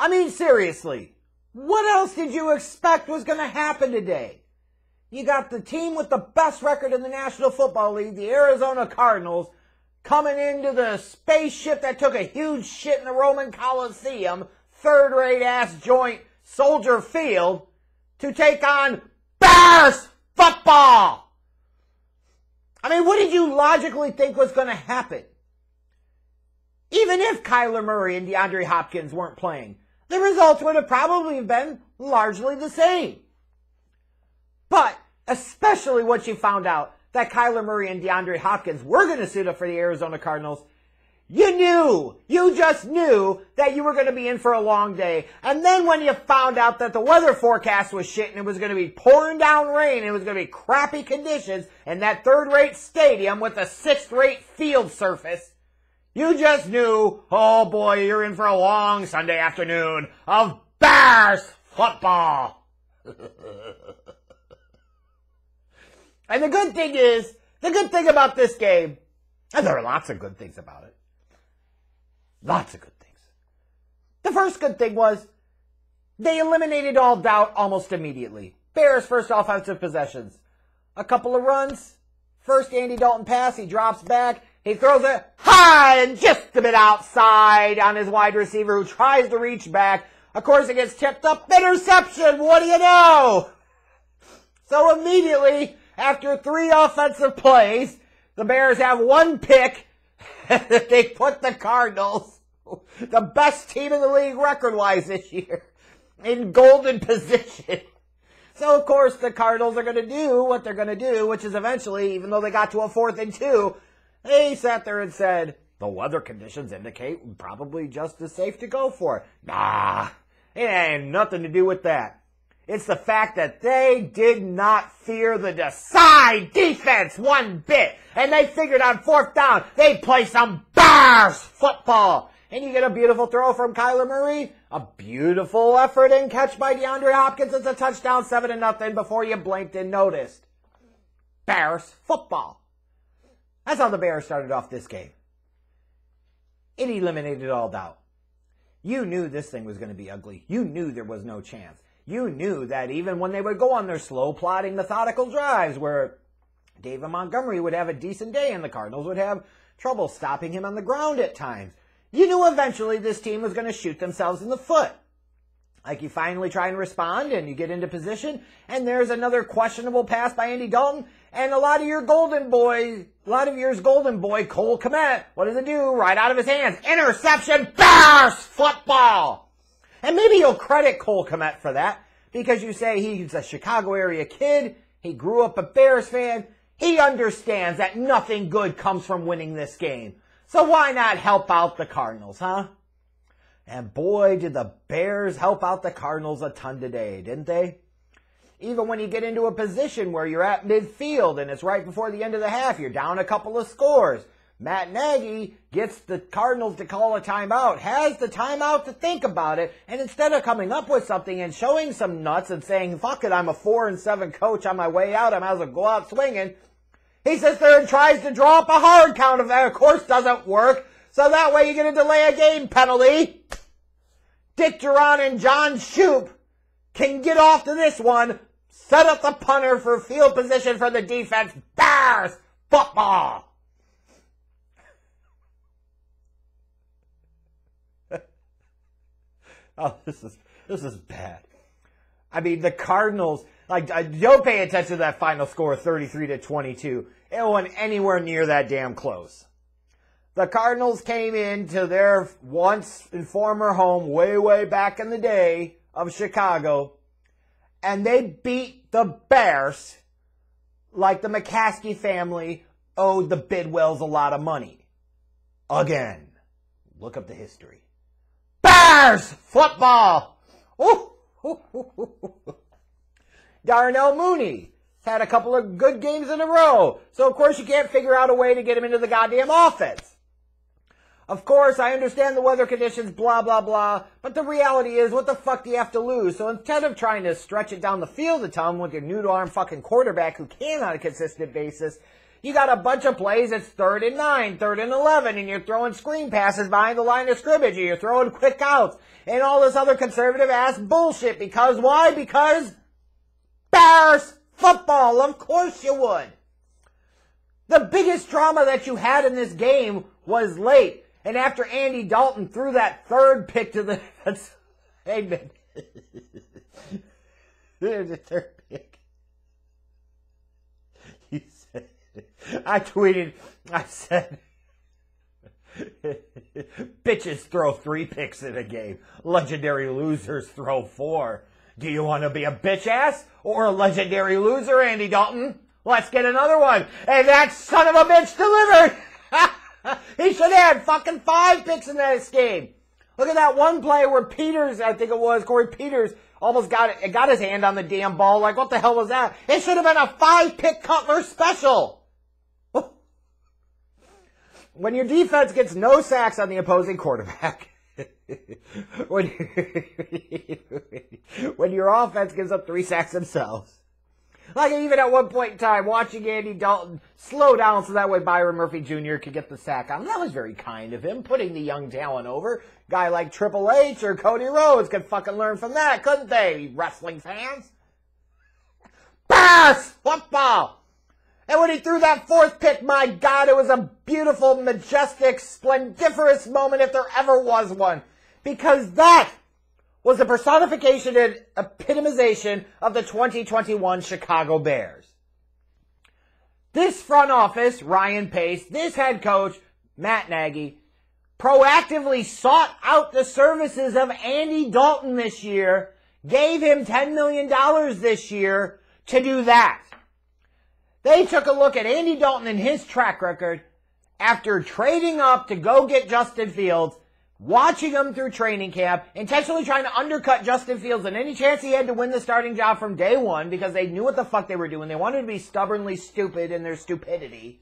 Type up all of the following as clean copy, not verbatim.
I mean, seriously, what else did you expect was going to happen today? You got the team with the best record in the National Football League, the Arizona Cardinals, coming into the spaceship that took a huge shit in the Roman Coliseum, third-rate ass joint, Soldier Field, to take on Bears football. I mean, what did you logically think was going to happen? Even if Kyler Murray and DeAndre Hopkins weren't playing, the results would have probably been largely the same. But especially once you found out that Kyler Murray and DeAndre Hopkins were going to suit up for the Arizona Cardinals, you just knew that you were going to be in for a long day. And then when you found out that the weather forecast was shit and it was going to be pouring down rain and it was going to be crappy conditions in that third-rate stadium with a sixth-rate field surface, you just knew, oh boy, you're in for a long Sunday afternoon of Bears football. And the good thing about this game, and there are lots of good things about it. Lots of good things. The first good thing was they eliminated all doubt almost immediately. Bears' first offensive possessions. A couple of runs. First Andy Dalton pass, he drops back. He throws it high and just a bit outside on his wide receiver who tries to reach back. Of course, it gets tipped up. Interception. What do you know? So immediately, after 3 offensive plays, the Bears have 1 pick. They put the Cardinals, the best team in the league record-wise this year, in golden position. So, of course, the Cardinals are going to do what they're going to do, which is eventually, even though they got to a 4th and 2, they sat there and said, the weather conditions indicate probably just as safe to go for it. Nah, it ain't nothing to do with that. It's the fact that they did not fear the Desai defense one bit. And they figured on 4th down, they'd play some Bears football. And you get a beautiful throw from Kyler Murray, a beautiful effort and catch by DeAndre Hopkins. It's a touchdown, 7-0 before you blinked and noticed. Bears football. That's how the Bears started off this game. It eliminated all doubt. You knew this thing was going to be ugly. You knew there was no chance. You knew that even when they would go on their slow, plodding, methodical drives where David Montgomery would have a decent day and the Cardinals would have trouble stopping him on the ground at times, you knew eventually this team was going to shoot themselves in the foot. Like you finally try and respond and you get into position and there's another questionable pass by Andy Dalton and a lot of your golden boy, Cole Kmet, what does it do? Right out of his hands. Interception, Bears football! And maybe you'll credit Cole Kmet for that because you say he's a Chicago area kid, he grew up a Bears fan, he understands that nothing good comes from winning this game. So why not help out the Cardinals, huh? And boy, did the Bears help out the Cardinals a ton today, didn't they? Even when you get into a position where you're at midfield and it's right before the end of the half, you're down a couple of scores. Matt Nagy gets the Cardinals to call a timeout, has the timeout to think about it, and instead of coming up with something and showing some nuts and saying, fuck it, I'm a 4-7 coach on my way out, I might as well go out swinging, he sits there and tries to draw up a hard count of that. Of course doesn't work, so that way you get a delay of game penalty. Dick Duran and John Shoop can get off to this one, set up the punter for field position for the defense. Bears football! Oh, this is bad. I mean, the Cardinals, don't pay attention to that final score, 33-22. It wasn't anywhere near that damn close. The Cardinals came into their once and former home way, way back in the day of Chicago, and they beat the Bears like the McCaskey family owed the Bidwells a lot of money. Again. Look up the history. Bears football! Ooh. Darnell Mooney had a couple of good games in a row, so of course you can't figure out a way to get him into the goddamn offense. Of course, I understand the weather conditions, blah, blah, blah, but the reality is, what the fuck do you have to lose? So instead of trying to stretch it down the field a ton with your noodle-arm fucking quarterback who can on a consistent basis, You got a bunch of plays, it's 3rd and 9, 3rd and 11, and you're throwing screen passes behind the line of scrimmage, and you're throwing quick outs, and all this other conservative ass bullshit. Because why? Because Bears football. Of course you would. The biggest drama that you had in this game was late. And after Andy Dalton threw that 3rd pick to the... Hey, man. There's a 3rd pick. You said... I tweeted, I said... Bitches throw 3 picks in a game. Legendary losers throw 4. Do you want to be a bitch ass or a legendary loser, Andy Dalton? Let's get another one. And that son of a bitch delivered. He should have had fucking 5 picks in this game. Look at that one play where Peters, I think it was, Corey Peters, almost got his hand on the damn ball. Like, what the hell was that? It should have been a 5-pick Cutler special. When your defense gets no sacks on the opposing quarterback, when your offense gives up 3 sacks themselves. Like, even at one point in time, watching Andy Dalton slow down so that way Byron Murphy Jr. could get the sack on him. That was very kind of him, putting the young talent over. Guy like Triple H or Cody Rhodes could fucking learn from that, couldn't they, you wrestling fans? Bears football! And when he threw that 4th pick, my God, it was a beautiful, majestic, splendiferous moment if there ever was one. Because that was the personification and epitomization of the 2021 Chicago Bears. This front office, Ryan Pace, this head coach, Matt Nagy, proactively sought out the services of Andy Dalton this year, gave him $10 million this year to do that. They took a look at Andy Dalton and his track record after trading up to go get Justin Fields, watching him through training camp, intentionally trying to undercut Justin Fields and any chance he had to win the starting job from day one because they knew what the fuck they were doing. They wanted to be stubbornly stupid in their stupidity.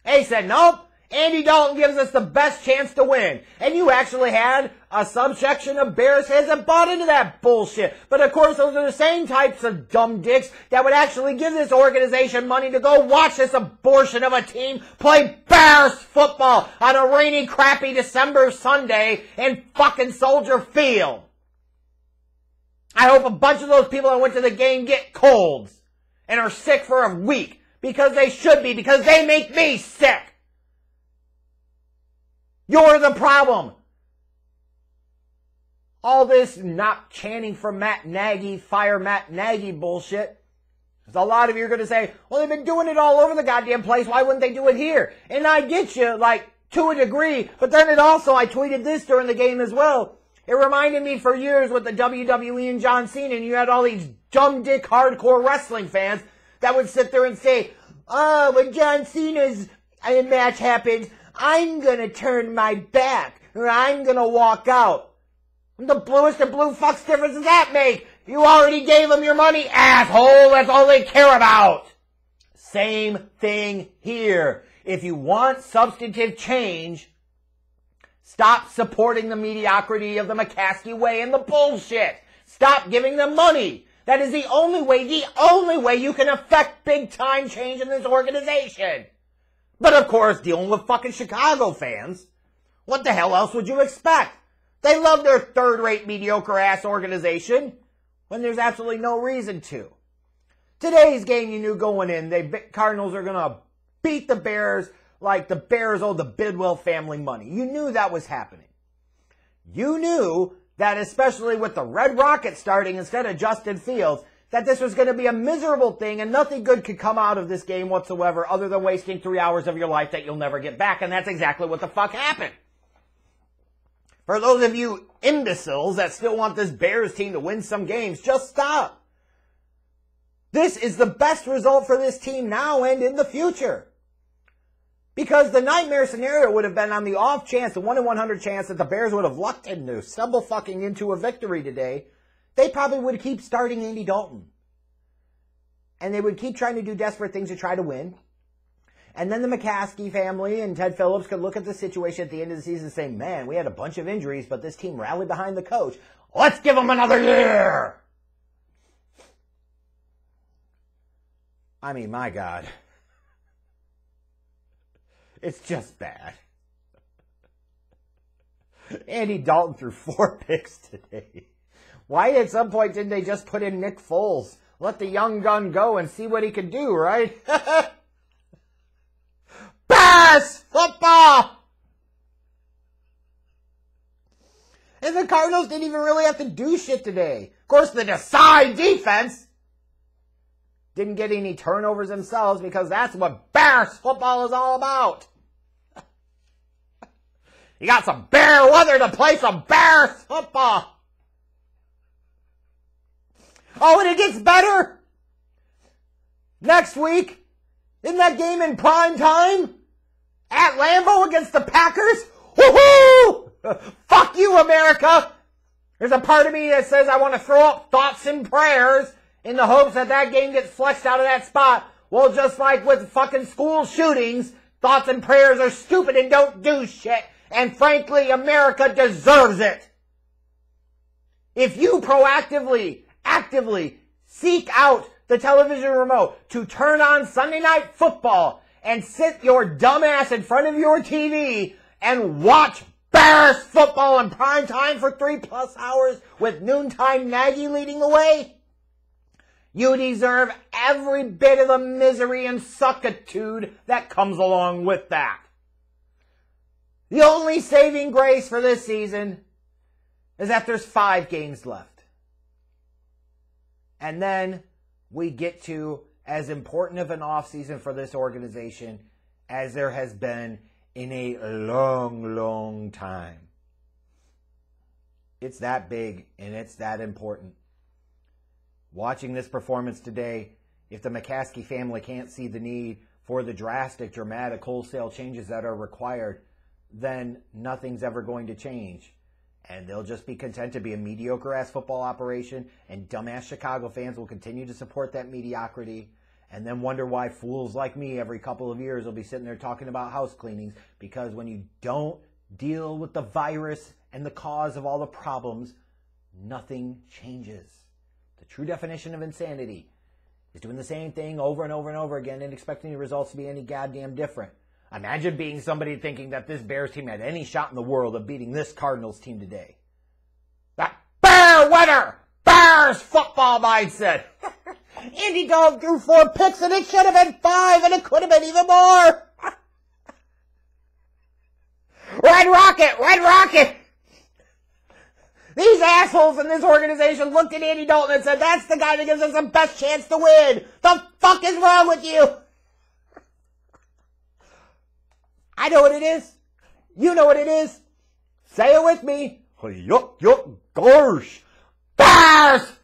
They said, nope, Andy Dalton gives us the best chance to win. And you actually had a subsection of Bears fans that bought into that bullshit. But of course, those are the same types of dumb dicks that would actually give this organization money to go watch this abortion of a team play Bears football on a rainy, crappy December Sunday in fucking Soldier Field. I hope a bunch of those people that went to the game get colds and are sick for a week. Because they should be, because they make me sick. You're the problem. All this not chanting for Matt Nagy, fire Matt Nagy bullshit. Because a lot of you are going to say, well, they've been doing it all over the goddamn place. Why wouldn't they do it here? And I get you, like, to a degree. But then it also, I tweeted this during the game as well. It reminded me for years with the WWE and John Cena. And you had all these dumb dick hardcore wrestling fans that would sit there and say, oh, when John Cena's match happens, I'm going to turn my back, or I'm going to walk out. The bluest of blue fucks difference does that make? You already gave them your money, asshole. That's all they care about. Same thing here. If you want substantive change, stop supporting the mediocrity of the McCaskey way and the bullshit. Stop giving them money. That is the only way you can affect big time change in this organization. But of course, dealing with fucking Chicago fans, what the hell else would you expect? They love their third-rate, mediocre-ass organization when there's absolutely no reason to. Today's game, you knew going in, the Cardinals are going to beat the Bears like the Bears owe the Bidwell family money. You knew that was happening. You knew that, especially with the Red Rocket starting instead of Justin Fields, that this was going to be a miserable thing and nothing good could come out of this game whatsoever other than wasting 3 hours of your life that you'll never get back. And that's exactly what the fuck happened. For those of you imbeciles that still want this Bears team to win some games, just stop. This is the best result for this team now and in the future. Because the nightmare scenario would have been on the off chance, the 1 in 100 chance that the Bears would have lucked into, stumble fucking into a victory today. They probably would keep starting Andy Dalton. And they would keep trying to do desperate things to try to win. And then the McCaskey family and Ted Phillips could look at the situation at the end of the season and say, man, we had a bunch of injuries, but this team rallied behind the coach. Let's give them another year! I mean, my God. It's just bad. Andy Dalton threw 4 picks today. Why at some point didn't they just put in Nick Foles? Let the young gun go and see what he can do, right? Bears football! And the Cardinals didn't even really have to do shit today. Of course, the Desai defense didn't get any turnovers themselves because that's what Bears football is all about. You got some bear weather to play some Bears football. Oh, and it gets better. Next week, isn't that game in prime time? At Lambeau against the Packers? Woohoo! Fuck you, America! There's a part of me that says I want to throw up thoughts and prayers in the hopes that that game gets flushed out of that spot. Well, just like with fucking school shootings, thoughts and prayers are stupid and don't do shit. And frankly, America deserves it. If you proactively, actively seek out the television remote to turn on Sunday Night Football and sit your dumb ass in front of your TV and watch Bears football in prime time for 3+ hours with noontime Nagy leading the way, you deserve every bit of the misery and suckitude that comes along with that. The only saving grace for this season is that there's 5 games left. And then we get to as important of an offseason for this organization as there has been in a long, long time. It's that big and it's that important. Watching this performance today, if the McCaskey family can't see the need for the drastic, dramatic, wholesale changes that are required, then nothing's ever going to change. And they'll just be content to be a mediocre-ass football operation, and dumbass Chicago fans will continue to support that mediocrity, and then wonder why fools like me every couple of years will be sitting there talking about house cleanings, because when you don't deal with the virus and the cause of all the problems, nothing changes. The true definition of insanity is doing the same thing over and over and over again and expecting the results to be any goddamn different. Imagine being somebody thinking that this Bears team had any shot in the world of beating this Cardinals team today. That bear weather, Bears football mindset. Andy Dalton threw 4 picks and it should have been 5 and it could have been even more. Red Rocket, Red Rocket. These assholes in this organization looked at Andy Dalton and said, that's the guy that gives us the best chance to win. The fuck is wrong with you? I know what it is. You know what it is. Say it with me. Yuck, yuck, gosh. Bears!